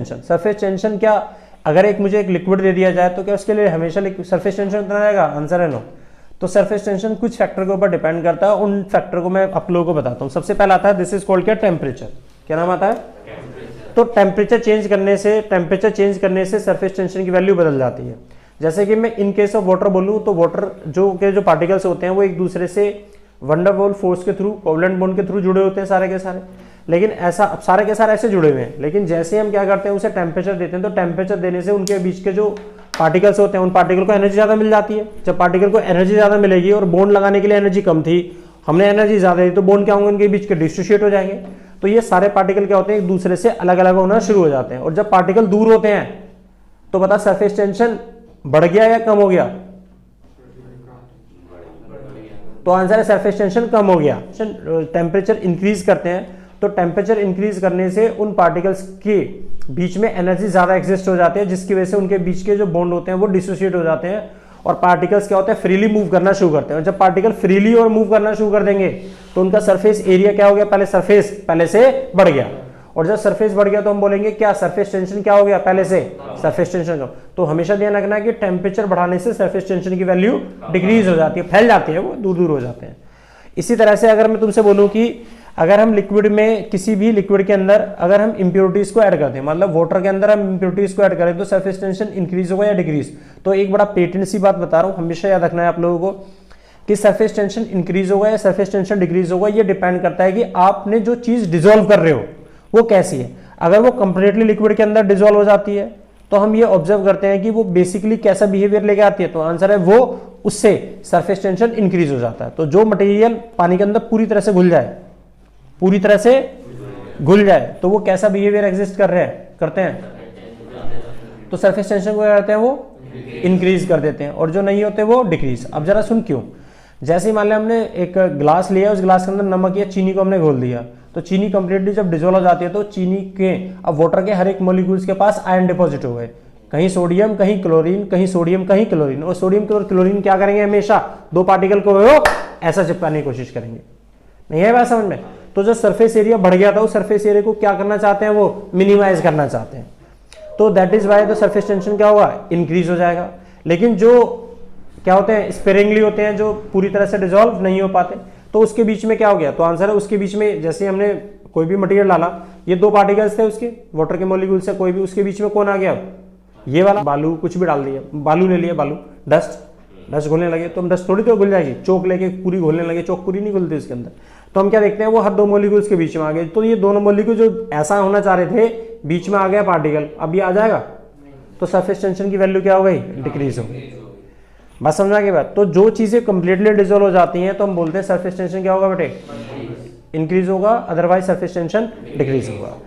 Tension. Surface tension क्या, अगर मुझे एक लिक्विड दे दिया जाए तो क्या उसके लिए हमेशा सरफेस टेंशन उतना रहेगा? आंसर है नो। तो सरफेस टेंशन कुछ फैक्टर के ऊपर डिपेंड करता है, उन फैक्टर को मैं आप लोगों को बताता हूँ। सबसे पहला आता है दिस इज कॉल्ड क्या? टेम्परेचर। क्या नाम आता है? तो टेम्परेचर चेंज करने से सरफेस टेंशन की वैल्यू बदल जाती है। जैसे कि मैं इन केस ऑफ वाटर बोलूँ तो वाटर जो पार्टिकल्स होते हैं वो एक दूसरे से वंडर वॉल फोर्स के थ्रू, कोवलेंट बॉन्ड के थ्रू जुड़े होते हैं सारे के सारे। लेकिन ऐसा सारे के सारे ऐसे जुड़े हुए हैं, लेकिन जैसे हम क्या करते हैं उसे टेम्परेचर देते हैं, तो टेम्परेचर देने से उनके बीच के जो पार्टिकल्स होते हैं उन पार्टिकल को एनर्जी ज़्यादा मिल जाती है। जब पार्टिकल को एनर्जी ज़्यादा मिलेगी और बॉन्ड लगाने के लिए एनर्जी कम थी, हमने एनर्जी ज़्यादा दी, तो बॉन्ड क्या होंगे? उनके बीच के डिसोसिएट हो जाएंगे। तो ये सारे पार्टिकल क्या होते हैं? एक दूसरे से अलग अलग होना शुरू हो जाते हैं। और जब पार्टिकल दूर होते हैं तो बता सरफेस टेंशन बढ़ गया या कम हो गया? तो आंसर है सरफेस टेंशन कम हो गया। टेम्परेचर इंक्रीज करते हैं तो टेम्परेचर इंक्रीज करने से उन पार्टिकल्स के बीच में एनर्जी ज्यादा एग्जिस्ट हो जाती है, जिसकी वजह से उनके बीच के जो बॉन्ड होते हैं वो डिसोसिएट हो जाते हैं और पार्टिकल्स क्या होते हैं? फ्रीली मूव करना शुरू करते हैं। और जब पार्टिकल फ्रीली और मूव करना शुरू कर देंगे तो उनका सरफेस एरिया क्या हो गया? पहले से बढ़ गया। और जब सरफेस बढ़ गया तो हम बोलेंगे क्या? सरफेस टेंशन क्या हो गया? पहले से सरफेस टेंशन का। तो हमेशा ध्यान रखना है कि टेम्परेचर बढ़ाने से सरफेस टेंशन की वैल्यू डिक्रीज हो जाती है, फैल जाती है, वो दूर दूर हो जाते हैं। इसी तरह से अगर मैं तुमसे बोलूं कि अगर हम लिक्विड में, किसी भी लिक्विड के अंदर अगर हम इंप्योरिटीज को ऐड करते हैं, मतलब वाटर के अंदर हम इंप्योरिटीज को ऐड करें, तो सरफेस टेंशन इंक्रीज होगा या डिक्रीज? तो एक बड़ा पेटेंट सी बात बता रहा हूं, हमेशा याद रखना है आप लोगों को कि सरफेस टेंशन इंक्रीज होगा या सरफेस टेंशन डिक्रीज होगा, ये डिपेंड करता है कि आपने जो चीज डिसॉल्व कर रहे हो वो कैसी है। अगर वो कंप्लीटली लिक्विड के अंदर डिसॉल्व हो जाती है तो हम ये ऑब्जर्व करते हैं कि वो बेसिकली कैसा बिहेवियर लेके आती है, तो आंसर है वो उससे सरफेस टेंशन इंक्रीज हो जाता है। तो जो मटेरियल पानी के अंदर पूरी तरह से घुल जाए तो वो कैसा बिहेवियर एग्जिस्ट करते हैं, तो सरफेस टेंशन को क्या करते हैं? वो इंक्रीज कर देते हैं, और जो नहीं होते वो डिक्रीज। अब जरा सुन क्यों। जैसे ही मान लिया हमने एक ग्लास लिया, उस ग्लास के अंदर नमक या चीनी को हमने घोल दिया, तो चीनी कंप्लीटली जब डिसॉल्व हो जाती है तो चीनी के, अब वाटर के हर एक मॉलिक्यूल्स के पास आयन डिपॉजिट हो गए, कहीं सोडियम कहीं क्लोरीन, कहीं सोडियम कहीं क्लोरीन। और सोडियम और क्लोरीन क्या करेंगे? हमेशा दो पार्टिकल को ऐसा चिपकाने की कोशिश करेंगे। नहीं है बात समझ में? तो जो सरफेस एरिया बढ़ गया था उस सरफेस एरिया को क्या करना चाहते हैं? वो मिनिमाइज करना चाहते हैं। तो that is why the surface tension क्या होगा? इंक्रीज हो जाएगा। लेकिन जो क्या होते हैं? स्पेरिंगली होते हैं, जो पूरी तरह से डिसॉल्व नहीं हो पाते, तो उसके बीच में क्या हो गया? तो आंसर है उसके बीच में, जैसे हमने कोई भी मटेरियल डाला, ये दो पार्टिकल्स थे उसके वाटर के मॉलिक्यूल से, कोई भी उसके बीच में कौन आ गया? ये वाला बालू, कुछ भी डाल दिया, बालू ले लिया, बालू डस्ट घुलने लगे, तो हम डस्ट थोड़ी तो घुल जाएगी, चौक लेके पूरी घुलने लगे, चौक पूरी नहीं घुलती उसके अंदर। तो हम क्या देखते हैं? वो हर दो मॉलिक्यूल्स के बीच में आ गए। तो ये दोनों मॉलिक्यूल जो ऐसा होना चाह रहे थे, बीच में आ गया पार्टिकल, अब ये आ जाएगा, तो सरफेस टेंशन की वैल्यू क्या हो गई? डिक्रीज हो गई। बस समझा के बाद। तो जो चीजें कंप्लीटली डिसॉल्व हो जाती हैं तो हम बोलते हैं सरफेस टेंशन क्या होगा बेटे? इंक्रीज होगा, अदरवाइज सरफेस टेंशन डिक्रीज होगा।